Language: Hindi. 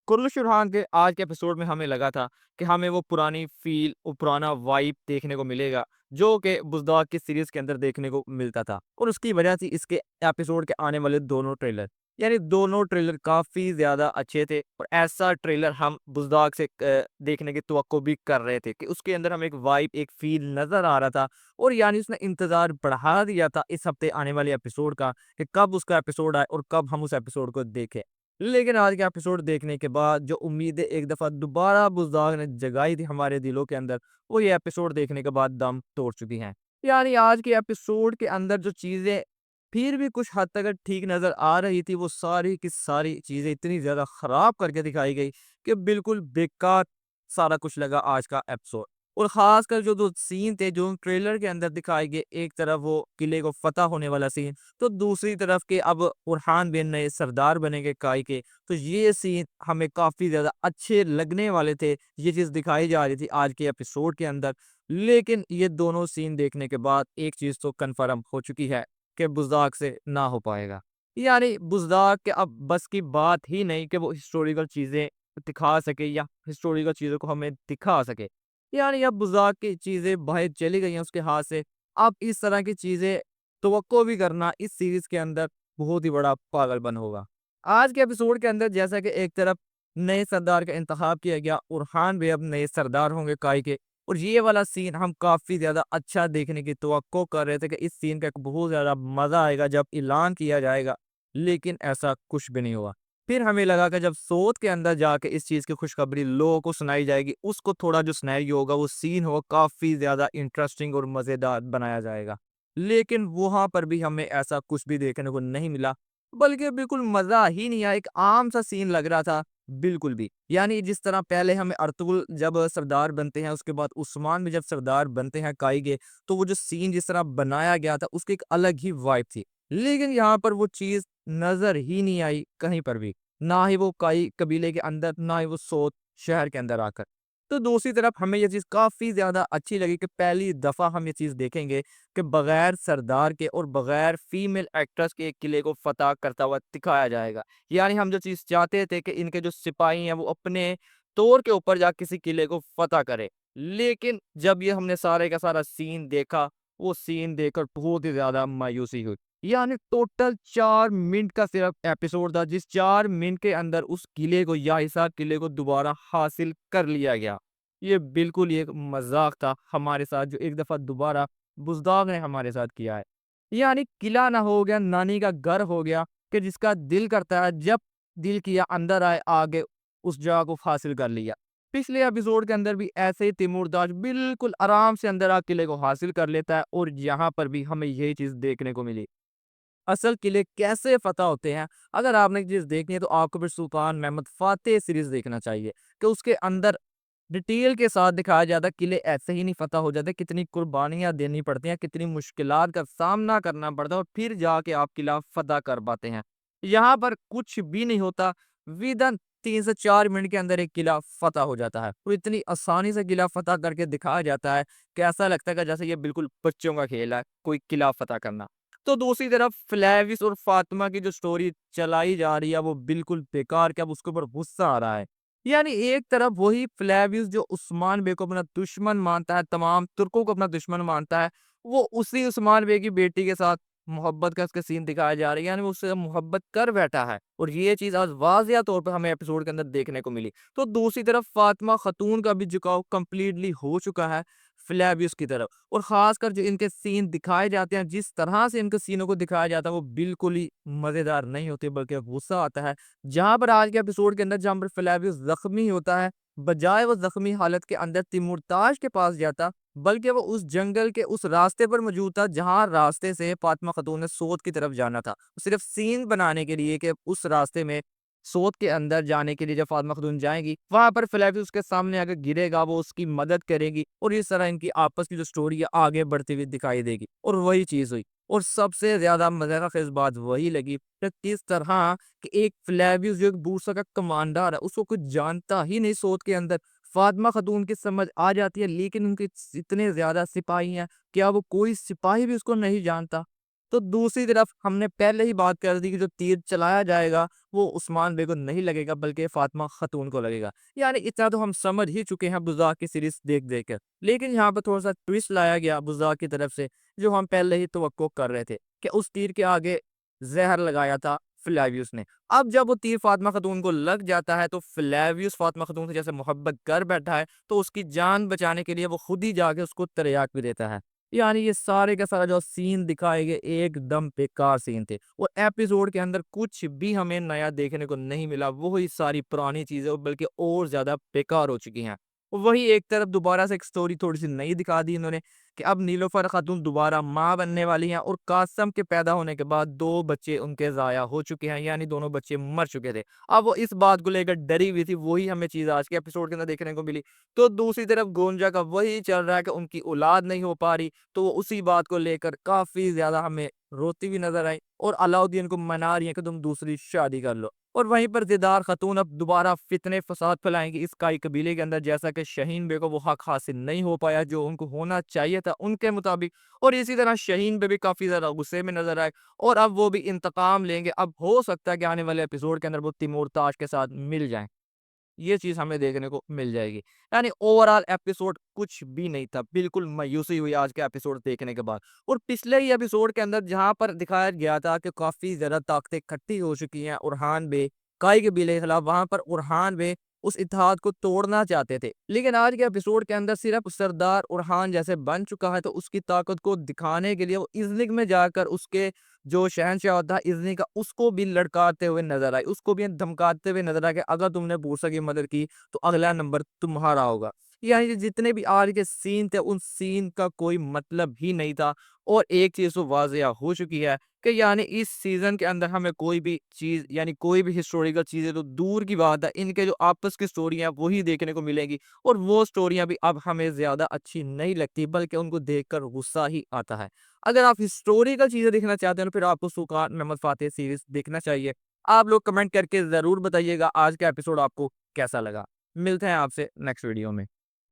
कुर्रश बुरहान के आज के एपिसोड में हमें लगा था कि हमें वो पुरानी फ़ील, वो पुराना वाइब देखने को मिलेगा, जो कि बुज़दाग की सीरीज़ के अंदर देखने को मिलता था। और उसकी वजह थी इसके एपिसोड के आने वाले दोनों ट्रेलर। यानी दोनों ट्रेलर काफ़ी ज़्यादा अच्छे थे और ऐसा ट्रेलर हम बुज़दाग से देखने की तवक्को भी कर रहे थे कि उसके अंदर हमें एक वाइब, एक फ़ील नज़र आ रहा था। और यानी उसने इंतज़ार बढ़ा दिया था इस हफ़्ते आने वाले एपिसोड का कि कब उसका एपिसोड आए और कब हम उस एपिसोड को देखें। लेकिन आज का एपिसोड देखने के बाद जो उम्मीदें एक दफ़ा दोबारा बुज़दाग ने जगाई थी हमारे दिलों के अंदर, वो ये एपिसोड देखने के बाद दम तोड़ चुकी हैं। यानी आज के एपिसोड के अंदर जो चीज़ें फिर भी कुछ हद तक ठीक नज़र आ रही थी, वो सारी की सारी चीज़ें इतनी ज़्यादा ख़राब करके दिखाई गई कि बिल्कुल बेकार सारा कुछ लगा आज का एपिसोड। और ख़ासकर जो 2 सीन थे, जो ट्रेलर के अंदर दिखाए गए, एक तरफ वो किले को फ़तह होने वाला सीन, तो दूसरी तरफ के अब बुरहान बिन नए सरदार बनेंगे काई के, तो ये सीन हमें काफ़ी ज़्यादा अच्छे लगने वाले थे। ये चीज़ दिखाई जा रही थी आज के एपिसोड के अंदर। लेकिन ये दोनों सीन देखने के बाद एक चीज़ तो कन्फर्म हो चुकी है कि बुज़दाग से ना हो पाएगा। यानी बुज़दाग के अब बस की बात ही नहीं कि वो हिस्टोरिकल चीज़ें दिखा सके या हिस्टोरिकल चीज़ों को हमें दिखा सके। यानी अब बुज़दाग की चीज़ें बाहर चली गई हैं उसके हाथ से। अब इस तरह की चीज़ें तवक्को भी करना इस सीरीज़ के अंदर बहुत ही बड़ा पागलपन होगा। आज के एपिसोड के अंदर जैसा कि एक तरफ नए सरदार का इंतखाब किया गया, बुरहान भी अब नए सरदार होंगे काई के, और ये वाला सीन हम काफ़ी ज़्यादा अच्छा देखने की तवक्को कर रहे थे कि इस सीन का एक बहुत ज़्यादा मज़ा आएगा जब ऐलान किया जाएगा, लेकिन ऐसा कुछ भी नहीं हुआ। फिर हमें लगा कि जब सोत के अंदर जाके इस चीज़ की खुशखबरी लोगों को सुनाई जाएगी, उसको थोड़ा जो सिनेरियो होगा, वो सीन होगा, काफ़ी ज़्यादा इंटरेस्टिंग और मज़ेदार बनाया जाएगा। लेकिन वहाँ पर भी हमें ऐसा कुछ भी देखने को नहीं मिला, बल्कि बिल्कुल मज़ा ही नहीं आया, एक आम-सा सीन लग रहा था, बिल्कुल भी। यानी जिस तरह पहले हमें अर्तुगरुल जब सरदार बनते हैं, उसके बाद उस्मान भी जब सरदार बनते हैं काई के, तो वो जो सीन जिस तरह बनाया गया था, उसकी एक अलग ही वाइब थी। लेकिन यहाँ पर वो चीज़ नज़र ही नहीं आई कहीं पर भी। ना ही वो काई कबीले के अंदर, ना ही वो सोत शहर के अंदर आकर। तो दूसरी तरफ हमें ये चीज़ काफ़ी ज़्यादा अच्छी लगी कि पहली दफ़ा हम ये चीज़ देखेंगे कि बगैर सरदार के और बगैर फीमेल एक्ट्रेस के एक किले को फ़तह करता हुआ दिखाया जाएगा। यानी हम जो चीज़ चाहते थे कि इनके जो सिपाही हैं वो अपने तौर के ऊपर जा किसी किले को फ़तह करें। लेकिन जब ये हमने सारे का सारा सीन देखा, वो सीन देखकर बहुत ही ज़्यादा मायूसी हुई। यानी टोटल 4 मिनट का सिर्फ एपिसोड था, जिस 4 मिनट के अंदर उस किले को या हिसार किले को दोबारा हासिल कर लिया गया। ये बिल्कुल ही एक मज़ाक था हमारे साथ, जो एक दफ़ा दोबारा बुज़दाग ने हमारे साथ किया है। यानी किला ना हो गया, नानी का घर हो गया कि जिसका दिल करता है जब दिल किया अंदर आए, आगे उस जगह को हासिल कर लिया। पिछले एपिसोड के अंदर भी ऐसे ही तिमुरताज बिल्कुल आराम से अंदर आ किले को हासिल कर लेता है, और यहाँ पर भी हमें यही चीज़ देखने को मिली। असल किले कैसे फ़तह होते हैं, अगर आपने ये चीज़ देखनी है तो आपको फिर सुल्तान महमूद फ़ातेह सीरीज़ देखना चाहिए कि उसके अंदर डिटेल के साथ दिखाया जाता है किले ऐसे ही नहीं फ़तह हो जाते, कितनी कुर्बानियाँ देनी पड़ती हैं, कितनी मुश्किलात का सामना करना पड़ता है और फिर जाके आप किला फ़तह कर पाते हैं। यहाँ पर कुछ भी नहीं होता, विदिन 3 से 4 मिनट के अंदर एक किला फ़तह हो जाता है और इतनी आसानी से किला फ़तह करके दिखाया जाता है कि ऐसा लगता है कि जैसे ये बिल्कुल बच्चों का खेल है, कोई किला फ़तह करना। तो दूसरी तरफ फ्लेविस और फातिमा की जो स्टोरी चलाई जा रही है, वो बिल्कुल बेकार, कि अब उसके ऊपर गुस्सा आ रहा है। यानी एक तरफ वही फ्लेविस जो उस्मान बे को अपना दुश्मन मानता है, तमाम तुर्कों को अपना दुश्मन मानता है, वो उसी उस्मान बे की बेटी के साथ मोहब्बत का उसका सीन दिखाया जा रहा है, यानी वो उससे मोहब्बत कर बैठा है और ये चीज़ आज वाज़िया तौर पे हमें एपिसोड के अंदर देखने को मिली। तो दूसरी तरफ फातिमा खातून का भी झुकाव कंप्लीटली हो चुका है फ्लेवियस की तरफ, और ख़ासकर जो इनके सीन दिखाए जाते हैं, जिस तरह से इनके सीनों को दिखाया जाता है, वो बिल्कुल ही मज़ेदार नहीं होते, बल्कि गुस्सा आता है। जहाँ पर आज के एपिसोड के अंदर जहाँ पर फ्लेवियस ज़ख्मी होता है, बजाय वो ज़ख्मी हालत के अंदर तिमुरताज के पास जाता, बल्कि वो उस जंगल के उस रास्ते पर मौजूद था, जहाँ रास्ते से फातिमा खातून ने सोत की तरफ जाना था। सिर्फ़ सीन बनाने के लिए कि उस रास्ते में सोत के अंदर जाने के लिए जब फातिमा खातून जाएँगी, वहाँ पर फ्लैविस उसके सामने आकर गिरेगा, वो उसकी मदद करेगी और इस तरह इनकी आपस की जो स्टोरी है आगे बढ़ती हुई दिखाई देगी, और वही चीज़ हुई। और सबसे ज़्यादा मज़े का ख़ेज़ बात वही लगी कि किस तरह कि एक फ्लैविस जो एक बूरसा का कमांडर है, उसको कुछ जानता ही नहीं सोत के अंदर। फातिमा खातून की समझ आ जाती है, लेकिन उनके इतने ज़्यादा सिपाही हैं, क्या वो कोई सिपाही भी उसको नहीं जानता? तो दूसरी तरफ हमने पहले ही बात कर दी कि जो तीर चलाया जाएगा वो उस्मान बे को नहीं लगेगा बल्कि फातिमा खातून को लगेगा। यानी इतना तो हम समझ ही चुके हैं बुज़दाक की सीरीज़ देख-देख कर। लेकिन यहाँ पर थोड़ा-सा ट्विस्ट लाया गया बुज़दाक की तरफ से, जो हम पहले ही तवक्को कर रहे थे कि उस तीर के आगे ज़हर लगाया था फ़्लेवियस ने। अब जब वो तीर फातिमा खातून को लग जाता है तो फ़्लेवियस फातिमा खातून से जैसे मोहब्बत कर बैठा है, तो उसकी जान बचाने के लिए वो खुद ही जाके उसको तिरयाक भी देता है। यानी ये सारे का सारा जो सीन दिखाए गए एकदम बेकार सीन थे और एपिसोड के अंदर कुछ भी हमें नया देखने को नहीं मिला। वही सारी पुरानी चीज़ें बल्कि और ज़्यादा बेकार हो चुकी हैं। वही एक तरफ दोबारा से एक स्टोरी थोड़ी-सी नई दिखा दी इन्होंने कि अब नीलोफर खातून दोबारा माँ बनने वाली हैं और कासम के पैदा होने के बाद 2 बच्चे उनके ज़ाया हो चुके हैं, यानी दोनों बच्चे मर चुके थे। अब वो इस बात को लेकर डरी हुई थी, वही हमें चीज़ आज के एपिसोड के अंदर देखने को मिली। तो दूसरी तरफ गोंजा का वही चल रहा है कि उनकी औलाद नहीं हो पा रही, तो वो उसी बात को लेकर काफ़ी ज़्यादा हमें रोती हुई नज़र आई और अलाउद्दीन को मना रही है कि तुम दूसरी शादी कर लो। और वहीं पर दीदार खातून अब दोबारा फितने फसाद फैलाएँगी इस काई कबीले के अंदर, जैसा कि शाहीन बे को वो हक हासिल नहीं हो पाया जो उनको होना चाहिए था उनके मुताबिक। और इसी तरह शाहीन बे भी काफ़ी ज़्यादा गुस्से में नज़र आए और अब वो भी इंतकाम लेंगे। अब हो सकता है कि आने वाले एपिसोड के अंदर वो तिमूर ताज के साथ मिल जाएँ। ये चीज़ हमें देखने को मिल जाएगी। यानी ओवरऑल एपिसोड कुछ भी नहीं था, बिल्कुल मायूसी हुई आज के एपिसोड देखने के बाद। और पिछले ही एपिसोड के अंदर जहाँ पर दिखाया गया था कि काफ़ी ज़्यादा ताकतें इकट्ठी हो चुकी हैं उरहान बे, काई कबीले के खिलाफ, वहाँ पर उरहान बे उस इत्तेहाद को तोड़ना चाहते थे। लेकिन आज के एपिसोड के अंदर सिर्फ सरदार उरहान जैसे बन चुका है, तो उसकी ताकत को दिखाने के लिए वो इज़निक में जाकर उसके जो शहंशाह होता इज़्नी का उसको भी लड़काते हुए नज़र आए, उसको भी धमकाते हुए नज़र आए कि अगर तुमने बूरसा की मदद की तो अगला नंबर तुम्हारा होगा। यानी कि जितने भी आज के सीन थे उन सीन का कोई मतलब ही नहीं था और एक चीज़ तो वाज़िया हो चुकी है कि यानी इस सीज़न के अंदर हमें कोई भी चीज़ यानी कोई भी हिस्टोरिकल चीज़ें तो दूर की बात है, इनके जो आपस की स्टोरियाँ वही देखने को मिलेंगी और वो स्टोरियाँ भी अब हमें ज़्यादा अच्छी नहीं लगती बल्कि उनको देखकर गुस्सा ही आता है। अगर आप हिस्टोरिकल चीज़ें देखना चाहते हैं तो फिर आपको सुल्तान महमूद फ़ातिह सीरीज़ देखना चाहिए। आप लोग कमेंट करके ज़रूर बताइएगा आज का एपिसोड आपको कैसा लगा। मिलते हैं आपसे नेक्स्ट वीडियो में।